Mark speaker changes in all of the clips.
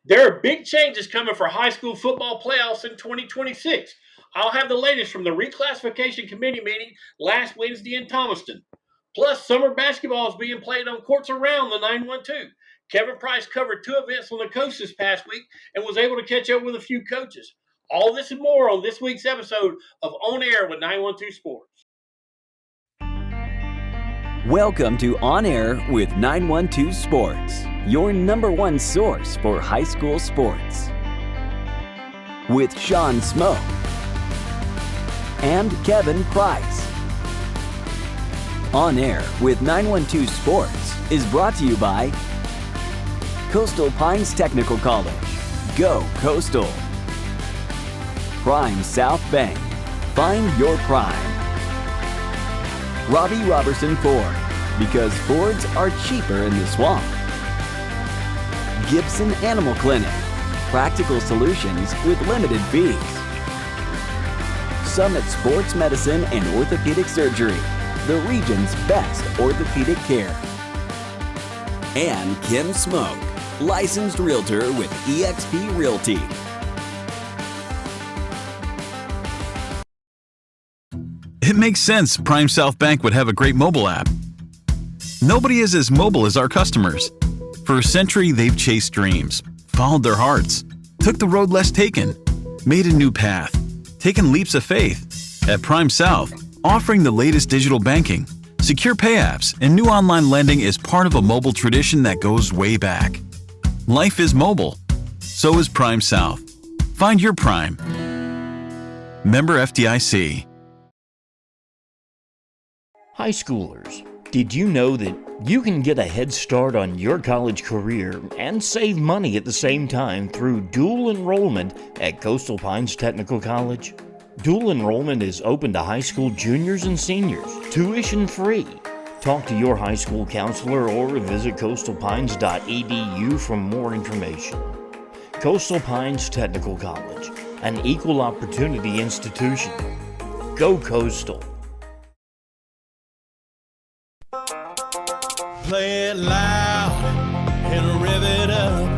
Speaker 1: There are big changes coming for high school football playoffs in 2026. I'll have the latest from the Reclassification Committee meeting last Wednesday in Thomaston. Plus, summer basketball is being played on courts around the 912. Kevin Price covered two events on the coast this past week and was able to catch up with a few coaches. All this and more on this week's episode of On Air with 912 Sports.
Speaker 2: Welcome to On Air with 912 Sports, your number one source for high school sports. With Shawn Smoke and Kevin Price. On Air with 912 Sports is brought to you by Coastal Pines Technical College. Go Coastal. Prime South Bank. Find your prime. Robbie Robertson Ford, because Fords are cheaper in the swamp. Gibson Animal Clinic, practical solutions with limited fees. Summit Sports Medicine and Orthopedic Surgery, the region's best orthopedic care. And Kim Smoke, licensed realtor with eXp Realty.
Speaker 3: It makes sense Prime South Bank would have a great mobile app. Nobody is as mobile as our customers. For a century, they've chased dreams, followed their hearts, took the road less taken, made a new path, taken leaps of faith. At Prime South, offering the latest digital banking, secure pay apps, and new online lending is part of a mobile tradition that goes way back. Life is mobile. So is Prime South. Find your Prime. Member FDIC.
Speaker 4: High schoolers, did you know that you can get a head start on your college career and save money at the same time through dual enrollment at Coastal Pines Technical College? Dual enrollment is open to high school juniors and seniors, tuition free. Talk to your high school counselor or visit coastalpines.edu for more information. Coastal Pines Technical College, an equal opportunity institution. Go Coastal.
Speaker 5: Play it loud and rev it up.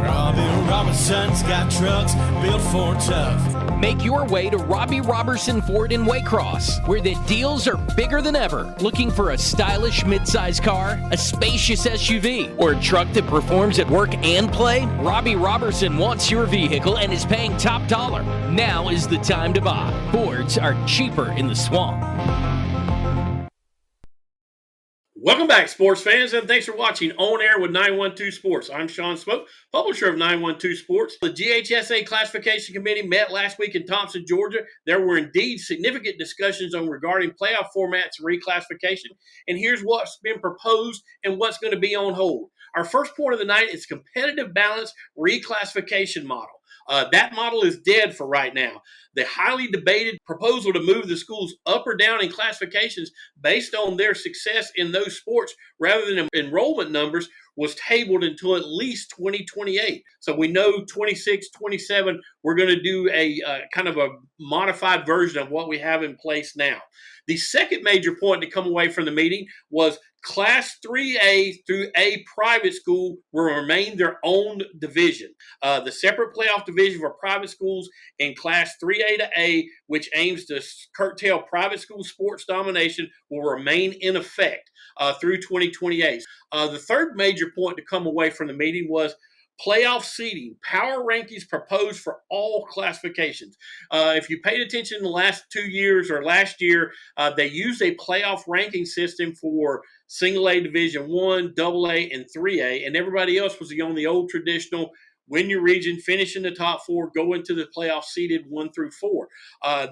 Speaker 5: Robbie Robinson's got trucks built for tough.
Speaker 6: Make your way to Robbie Robertson Ford in Waycross, where the deals are bigger than ever. Looking for a stylish midsize car, a spacious SUV, or a truck that performs at work and play? Robbie Robertson wants your vehicle and is paying top dollar. Now is the time to buy. Fords are cheaper in the swamp.
Speaker 1: Welcome back, sports fans, and thanks for watching On Air with 912 Sports. I'm Shawn Smoke, publisher of 912 Sports. The GHSA Classification Committee met last week in Thompson, Georgia. There were indeed significant discussions on regarding playoff formats and reclassification, and here's what's been proposed and what's going to be on hold. Our first point of the night is competitive balance reclassification model. That model is dead for right now. The highly debated proposal to move the schools up or down in classifications based on their success in those sports rather than enrollment numbers was tabled until at least 2028. So we know 26, 27, we're going to do a kind of a modified version of what we have in place now. The second major point to come away from the meeting was Class 3A through A private school will remain their own division. The separate playoff division for private schools in Class 3A to A, which aims to curtail private school sports domination, will remain in effect through 2028. The third major point to come away from the meeting was playoff seeding, power rankings proposed for all classifications. If you paid attention in the last 2 years or last year, they used a playoff ranking system for single A Division I, double A, and 3A, and everybody else was on the old traditional win your region, finish in the top four, go into the playoff seeded 1 through 4.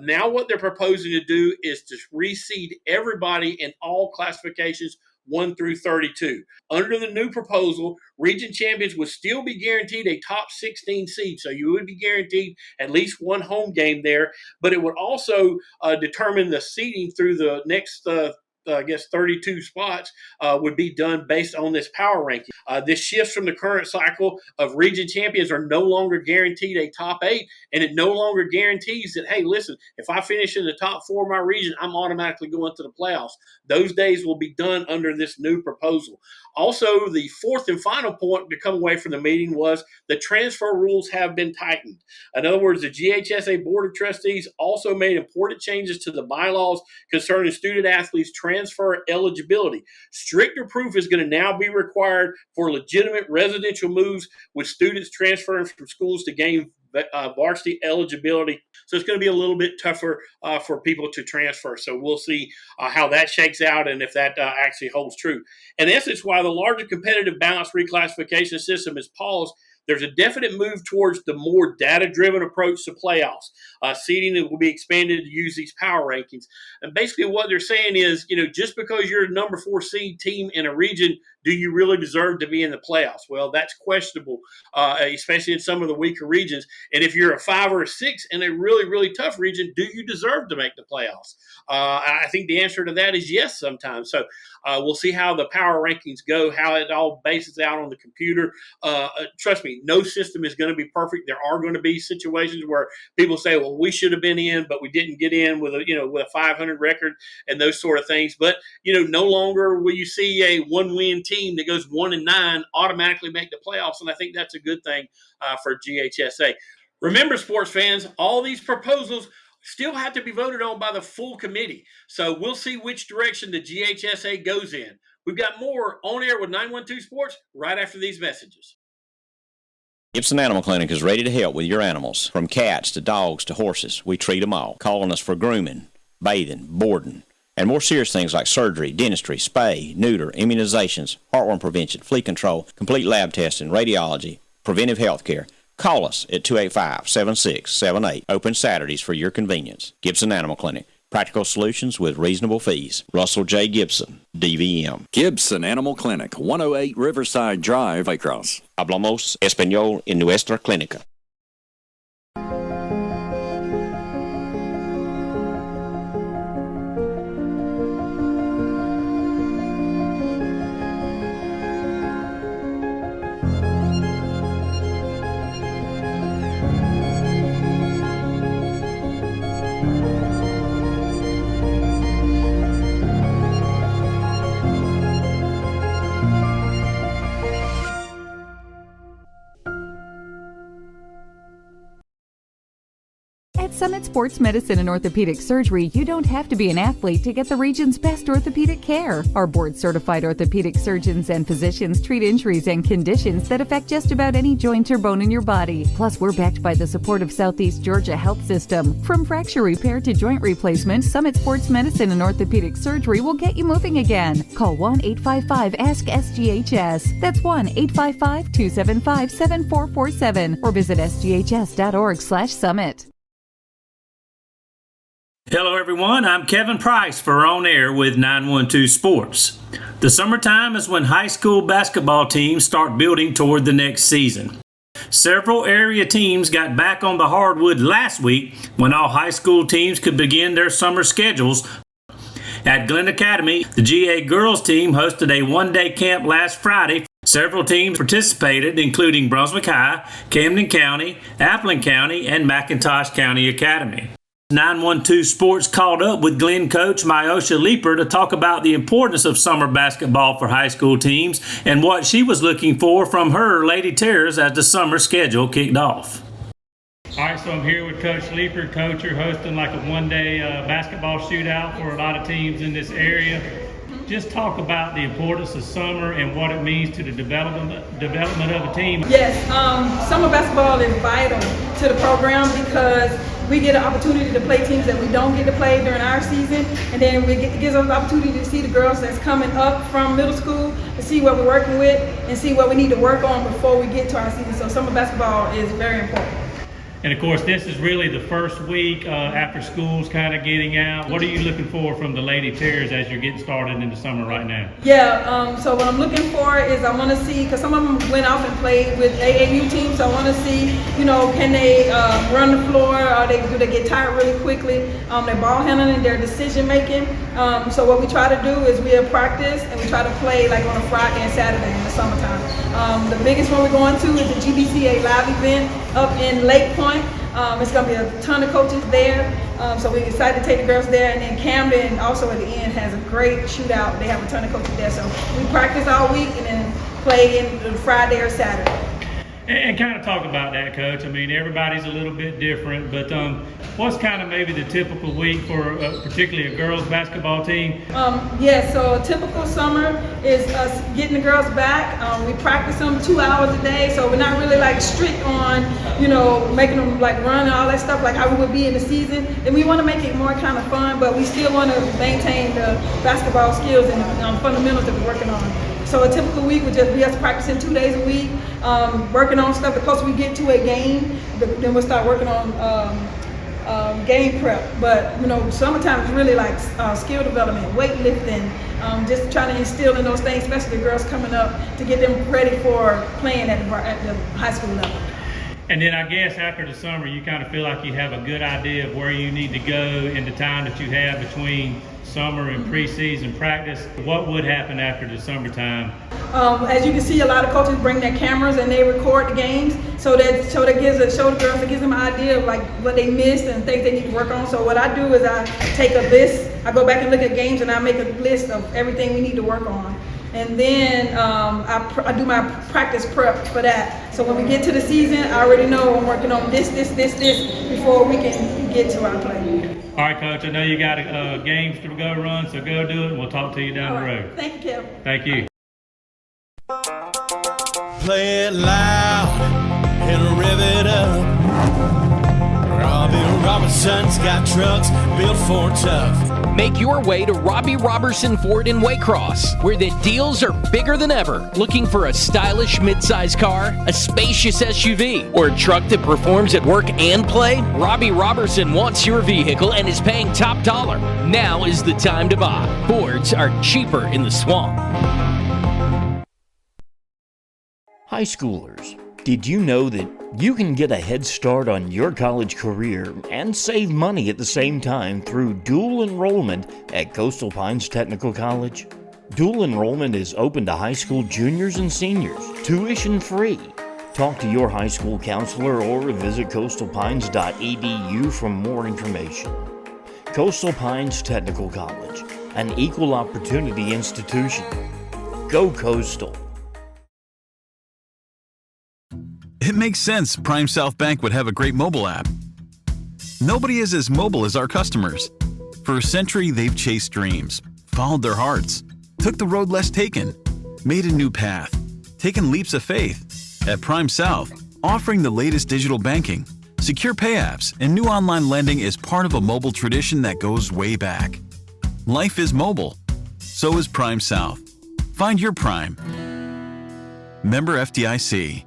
Speaker 1: Now what they're proposing to do is to reseed everybody in all classifications 1 through 32. Under the new proposal, region champions would still be guaranteed a top 16 seed, so you would be guaranteed at least one home game there, but it would also determine the seeding through the next I guess 32 spots would be done based on this power ranking. This shifts from the current cycle of region champions are no longer guaranteed a top 8, and it no longer guarantees that, hey, listen, if I finish in the top 4 of my region, I'm automatically going to the playoffs. Those days will be done under this new proposal. Also, the fourth and final point to come away from the meeting was the transfer rules have been tightened. In other words, the GHSA Board of Trustees also made important changes to the bylaws concerning student athletes' transfer eligibility. Stricter proof is going to now be required for legitimate residential moves with students transferring from schools to gain varsity eligibility. So it's going to be a little bit tougher for people to transfer. So we'll see how that shakes out and if that actually holds true. In essence, while the larger competitive balanced reclassification system is paused, there's a definite move towards the more data-driven approach to playoffs. Seeding will be expanded to use these power rankings. And basically what they're saying is, just because you're a number 4 seed team in a region, do you really deserve to be in the playoffs? Well, that's questionable, especially in some of the weaker regions. And if you're a 5 or a 6 in a really, really tough region, do you deserve to make the playoffs? I think the answer to that is yes sometimes. So we'll see how the power rankings go, how it all bases out on the computer. Trust me, no system is going to be perfect. There are going to be situations where people say, well, we should have been in, but we didn't get in with a 500 record and those sort of things. But, no longer will you see a 1-win team that goes 1-9 automatically make the playoffs. And I think that's a good thing for GHSA. Remember, sports fans, all these proposals still have to be voted on by the full committee. So we'll see which direction the GHSA goes in. We've got more On Air with 912 Sports right after these messages.
Speaker 7: Gibson Animal Clinic is ready to help with your animals. From cats to dogs to horses, we treat them all. Call on us for grooming, bathing, boarding, and more serious things like surgery, dentistry, spay, neuter, immunizations, heartworm prevention, flea control, complete lab testing, radiology, preventive health care. Call us at 285-7678. Open Saturdays for your convenience. Gibson Animal Clinic. Practical solutions with reasonable fees. Russell J. Gibson, DVM.
Speaker 8: Gibson Animal Clinic, 108 Riverside Drive, Waycross.
Speaker 7: Hablamos español en nuestra clínica.
Speaker 9: At Summit Sports Medicine and Orthopedic Surgery, you don't have to be an athlete to get the region's best orthopedic care. Our board-certified orthopedic surgeons and physicians treat injuries and conditions that affect just about any joint or bone in your body. Plus, we're backed by the support of Southeast Georgia Health System. From fracture repair to joint replacement, Summit Sports Medicine and Orthopedic Surgery will get you moving again. Call 1-855-ASK-SGHS. That's 1-855-275-7447 or visit sghs.org/summit.
Speaker 10: Hello everyone, I'm Kevin Price for On Air with 912 Sports. The summertime is when high school basketball teams start building toward the next season. Several area teams got back on the hardwood last week when all high school teams could begin their summer schedules. At Glynn Academy, the GA girls team hosted a one-day camp last Friday. Several teams participated, including Brunswick High, Camden County, Appling County, and McIntosh County Academy. 912 Sports called up with Glynn coach Myosha Leeper to talk about the importance of summer basketball for high school teams and what she was looking for from her Lady Terrors as the summer schedule kicked off. All right, so I'm here with Coach Leeper. Coach, you're hosting like a one-day basketball shootout for a lot of teams in this area. Just talk about the importance of summer and what it means to the development of a team.
Speaker 11: Yes, summer basketball is vital to the program because we get an opportunity to play teams that we don't get to play during our season, and then it gives us the opportunity to see the girls that's coming up from middle school, to see what we're working with and see what we need to work on before we get to our season. So summer basketball is very important.
Speaker 10: And of course, this is really the first week after school's kind of getting out. What are you looking for from the Lady Terrors as you're getting started in the summer right now?
Speaker 11: Yeah, so what I'm looking for is I want to see, because some of them went off and played with AAU teams, so I want to see, can they run the floor, or do they get tired really quickly, their ball handling, their decision making. So what we try to do is we have practice and we try to play like on a Friday and Saturday in the summertime. The biggest one we're going to is the GBCA live event up in Lake Point. It's going to be a ton of coaches there. So we're excited to take the girls there. And then Camden also at the end has a great shootout. They have a ton of coaches there. So we practice all week and then play in Friday or Saturday.
Speaker 10: And kind of talk about that, Coach. I mean, everybody's a little bit different, but what's kind of maybe the typical week for particularly a girls basketball team?
Speaker 11: So a typical summer is us getting the girls back. We practice them 2 hours a day, so we're not really like strict on, making them like run and all that stuff like how we would be in the season. And we want to make it more kind of fun, but we still want to maintain the basketball skills and fundamentals that we're working on. So a typical week would just be us practicing 2 days a week, working on stuff. The closer we get to a game, then we'll start working on game prep. But summertime is really like skill development, weightlifting, just trying to instill in those things, especially the girls coming up, to get them ready for playing at the high school level.
Speaker 10: And then I guess after the summer, you kind of feel like you have a good idea of where you need to go in the time that you have between summer and preseason practice. What would happen after the summertime?
Speaker 11: As you can see, a lot of coaches bring their cameras and they record the games, so that gives the girls, it gives them an idea of like what they missed and things they need to work on. So what I do is I take a list, I go back and look at games, and I make a list of everything we need to work on. And then I do my practice prep for that. So when we get to the season, I already know I'm working on this before we can get to our play.
Speaker 10: All right, Coach, I know you got games to go run, so go do it, and we'll talk to you down the road.
Speaker 11: Thank you, Kevin.
Speaker 10: Thank you.
Speaker 5: Play it loud and rev it up. Robbie Robertson's got trucks built for tough.
Speaker 6: Make your way to Robbie Robertson Ford in Waycross, where the deals are bigger than ever. Looking for a stylish midsize car, a spacious SUV, or a truck that performs at work and play? Robbie Robertson wants your vehicle and is paying top dollar. Now is the time to buy. Fords are cheaper in the swamp.
Speaker 4: High schoolers, did you know that you can get a head start on your college career and save money at the same time through dual enrollment at Coastal Pines Technical College? Dual enrollment is open to high school juniors and seniors, tuition free. Talk to your high school counselor or visit coastalpines.edu for more information. Coastal Pines Technical College, an equal opportunity institution. Go Coastal.
Speaker 3: It makes sense Prime South Bank would have a great mobile app. Nobody is as mobile as our customers. For a century, they've chased dreams, followed their hearts, took the road less taken, made a new path, taken leaps of faith. At Prime South, offering the latest digital banking, secure pay apps, and new online lending is part of a mobile tradition that goes way back. Life is mobile. So is Prime South. Find your Prime. Member FDIC.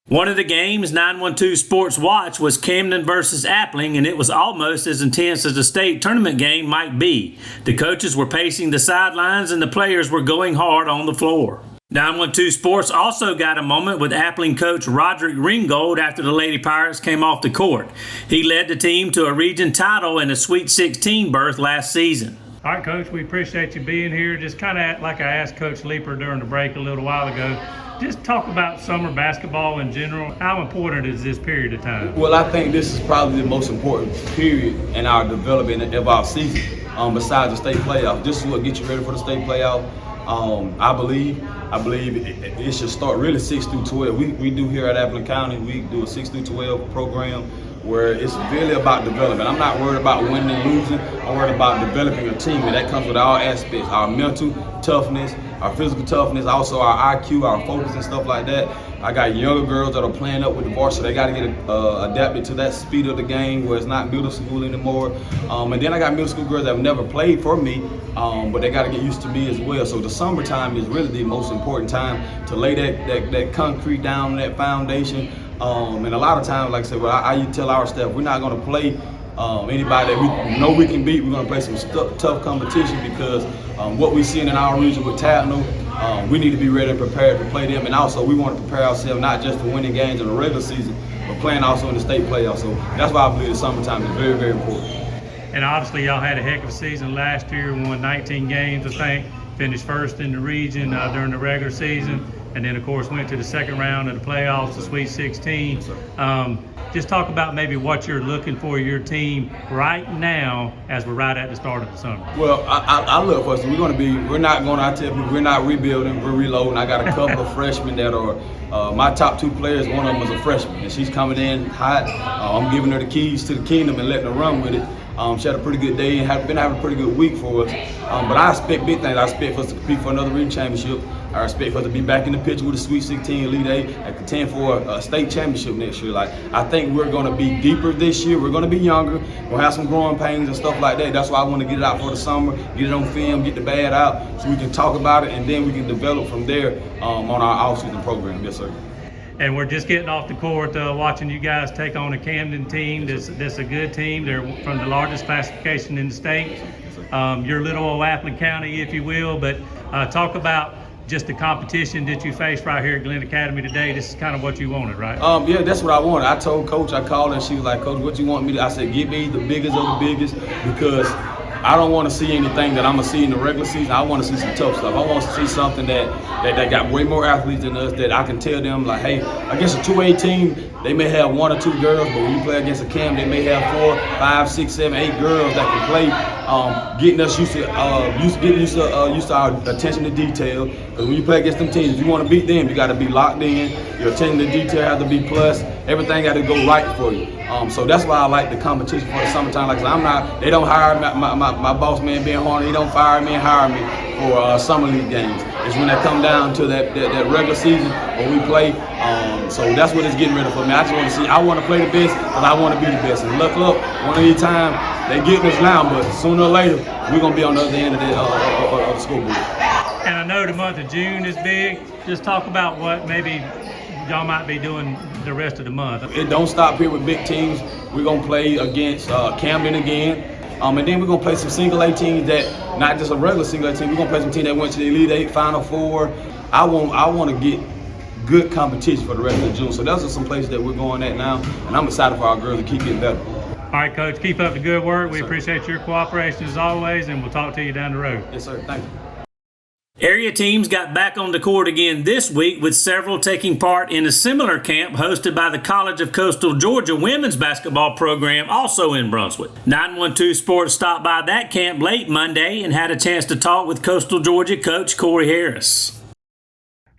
Speaker 10: One of the games 912 Sports watched was Camden versus Appling, and it was almost as intense as a state tournament game might be. The coaches were pacing the sidelines and the players were going hard on the floor. 912 Sports also got a moment with Appling coach Roderick Ringgold after the Lady Pirates came off the court. He led the team to a region title and a Sweet 16 berth last season. All right, Coach, we appreciate you being here. Just kind of like I asked Coach Leeper during the break a little while ago, just talk about summer basketball in general. How important is this period of time?
Speaker 12: Well, I think this is probably the most important period in our development of our season, besides the state playoff. This is what gets you ready for the state playoff. I believe it should start really 6 through 12. We do here at Appling County, we do a 6 through 12 program where it's really about development. I'm not worried about winning and losing. I'm worried about developing a team, and that comes with all aspects: our mental toughness, our physical toughness, also our IQ, our focus and stuff like that. I got younger girls that are playing up with the varsity, so they got to get adapted to that speed of the game where it's not middle school anymore. And then I got middle school girls that have never played for me, but they got to get used to me as well. So the summertime is really the most important time to lay that concrete down, that foundation. And a lot of times, like I said, I tell our staff, we're not going to play anybody that we know we can beat. We're going to play some tough competition because what we're seeing in our region with Tatnall, we need to be ready and prepared to play them. And also, we want to prepare ourselves not just for winning games in the regular season, but playing also in the state playoffs. So that's why I believe the summertime is very, very important.
Speaker 10: And obviously y'all had a heck of a season last year, won 19 games, I think, finished first in the region during the regular season, and then of course went to the second round of the playoffs, the Sweet 16. Just talk about maybe what you're looking for your team right now as we're right at the start of the summer.
Speaker 12: Well, I love us. I tell people, we're not rebuilding, we're reloading. I got a couple of freshmen that are my top 2 players. One of them is a freshman, and she's coming in hot. I'm giving her the keys to the kingdom and letting her run with it. She had a pretty good day and been having a pretty good week for us. But I expect big things. I expect for us to compete for another region championship. I expect for us to be back in the picture with the Sweet 16, Elite 8, and contend for a state championship next year. Like, I think we're going to be deeper this year. We're going to be younger. We'll have some growing pains and stuff like that. That's why I want to get it out for the summer, get it on film, get the bad out, so we can talk about it, and then we can develop from there on our off-season program. Yes, sir.
Speaker 10: And we're just getting off the court watching you guys take on a Camden team that's a good team. They're from the largest classification in the state. Your little old Appling County, if you will. But talk about just the competition that you faced right here at Glynn Academy today. This is kind of what you wanted, right?
Speaker 12: Yeah, that's what I wanted. I told Coach, I called her, and she was like, Coach, what you want me to? I said, give me the biggest of the biggest, because I don't want to see anything that I'm going to see in the regular season. I want to see some tough stuff. I want to see something that got way more athletes than us, that I can tell them, like, hey, against a 2A team, they may have 1 or 2 girls, but when you play against a Cam, they may have 4, 5, 6, 7, 8 girls that can play, getting us used to our attention to detail. Because when you play against them teams, if you want to beat them, you got to be locked in. Your attention to detail has to be plus. Everything got to go right for you. So that's why I like the competition for the summertime. Like I said, they don't hire my boss man Ben Horner. He don't fire me and hire me for summer league games. It's when they come down to that regular season when we play. So that's what it's getting ready for me. I just want to see. I want to play the best, but I want to be the best. And look, one of these times they getting us now, but sooner or later we're gonna be on the other end of the scoreboard.
Speaker 10: And I know the month of June is big. Just talk about what maybe y'all might be doing the rest of the month.
Speaker 12: It don't stop here with big teams. We're going to play against Camden again. And then we're going to play some single A teams that, not just a regular single A team, we're going to play some teams that went to the Elite 8, Final 4. I want to get good competition for the rest of June. So those are some places that we're going at now. And I'm excited for our girls to keep getting better.
Speaker 10: All right, Coach, keep up the good work. We appreciate your cooperation as always, and we'll talk to you down the road.
Speaker 12: Yes, sir. Thank you.
Speaker 10: Area teams got back on the court again this week, with several taking part in a similar camp hosted by the College of Coastal Georgia women's basketball program, also in Brunswick. 912 Sports stopped by that camp late Monday and had a chance to talk with Coastal Georgia coach Corey Harris.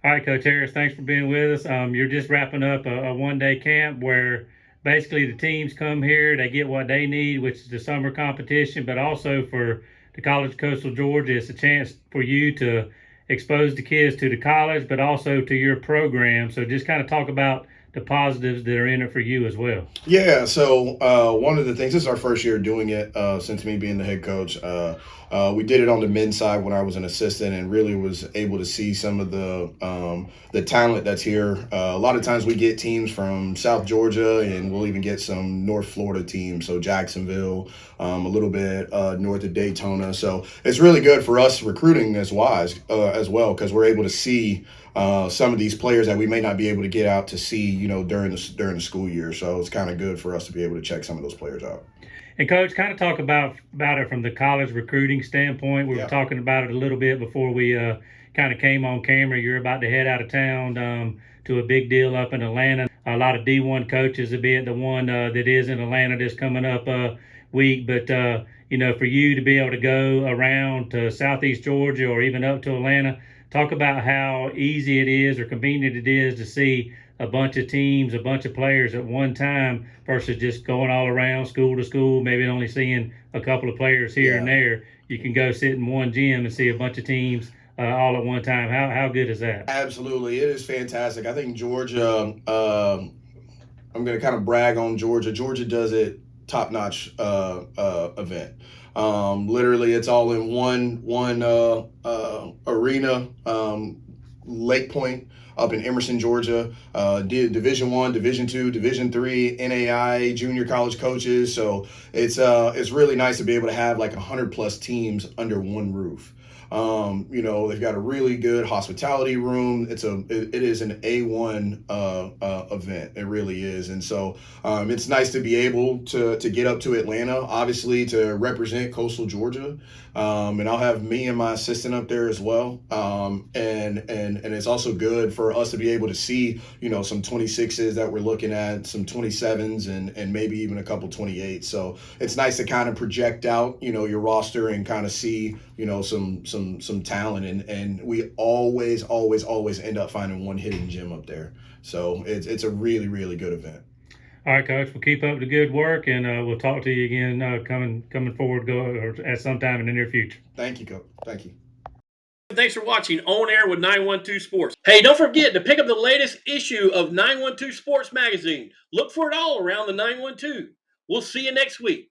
Speaker 10: All right, Coach Harris, thanks for being with us. You're just wrapping up a one-day camp where basically the teams come here, they get what they need, which is the summer competition, but also for the College of Coastal Georgia, it's a chance for you to expose the kids to the college, but also to your program. So just kind of talk about the positives that are in it for you as well.
Speaker 13: Yeah, so one of the things, this is our first year doing it since me being the head coach. We did it on the men's side when I was an assistant, and really was able to see some of the talent that's here. A lot of times we get teams from South Georgia, and we'll even get some North Florida teams, so Jacksonville, a little bit north of Daytona. So it's really good for us recruiting as well, because we're able to see some of these players that we may not be able to get out to see, during the school year. So it's kind of good for us to be able to check some of those players out.
Speaker 10: And Coach, kind of talk about it from the college recruiting standpoint. We were talking about it a little bit before we kind of came on camera. You're about to head out of town to a big deal up in Atlanta. A lot of D1 coaches will be at the one that is in Atlanta this coming up week. But, for you to be able to go around to Southeast Georgia or even up to Atlanta, talk about how easy it is or convenient it is to see a bunch of teams, a bunch of players at one time versus just going all around school to school, maybe only seeing a couple of players here and there. You can go sit in one gym and see a bunch of teams all at one time. How good is that?
Speaker 13: Absolutely. It is fantastic. I think Georgia, I'm going to kind of brag on Georgia. Georgia does it top-notch event. Literally, it's all in one arena, Lake Point, up in Emerson, Georgia. Division I, Division II, Division III, NAI, junior college coaches. So it's really nice to be able to have like 100+ teams under one roof. You know, they've got a really good hospitality room. It is an A1 event. It really is. And so it's nice to be able to get up to Atlanta, obviously, to represent Coastal Georgia. And I'll have me and my assistant up there as well. And it's also good for us to be able to see, you know, some 26s that we're looking at, some 27s, and maybe even a couple 28s. So it's nice to kind of project out, you know, your roster and kind of see, you know, some talent. And we always end up finding one hidden gem up there. So it's a really, really good event.
Speaker 10: All right, Coach. We'll keep up the good work, and we'll talk to you again coming forward, or at some time in the near future.
Speaker 13: Thank you, Coach. Thank you.
Speaker 1: Thanks for watching On Air with 912 Sports. Hey, don't forget to pick up the latest issue of 912 Sports Magazine. Look for it all around the 912. We'll see you next week.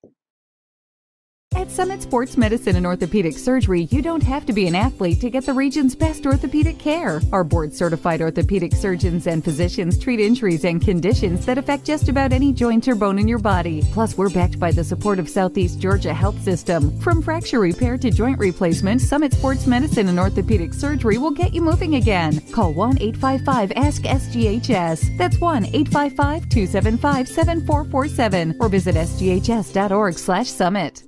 Speaker 9: At Summit Sports Medicine and Orthopedic Surgery, you don't have to be an athlete to get the region's best orthopedic care. Our board-certified orthopedic surgeons and physicians treat injuries and conditions that affect just about any joint or bone in your body. Plus, we're backed by the support of Southeast Georgia Health System. From fracture repair to joint replacement, Summit Sports Medicine and Orthopedic Surgery will get you moving again. Call 1-855-ASK-SGHS. That's 1-855-275-7447 or visit sghs.org/summit.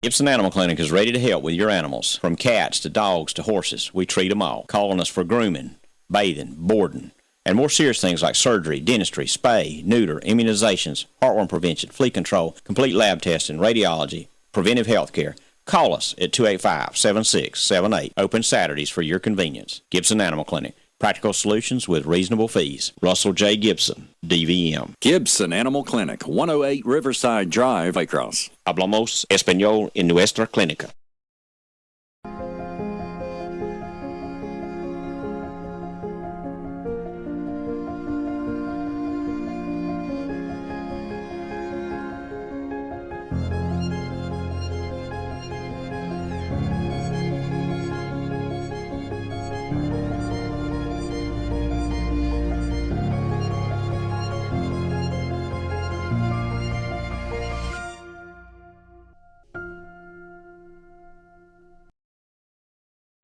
Speaker 7: Gibson Animal Clinic is ready to help with your animals. From cats to dogs to horses, we treat them all. Calling us for grooming, bathing, boarding, and more serious things like surgery, dentistry, spay, neuter, immunizations, heartworm prevention, flea control, complete lab testing, radiology, preventive health care. Call us at 285-7678. Open Saturdays for your convenience. Gibson Animal Clinic. Practical solutions with reasonable fees. Russell J. Gibson, DVM.
Speaker 8: Gibson Animal Clinic, 108 Riverside Drive, Waycross.
Speaker 7: Hablamos español en nuestra clínica.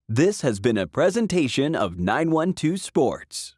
Speaker 2: This has been a presentation of 912 Sports.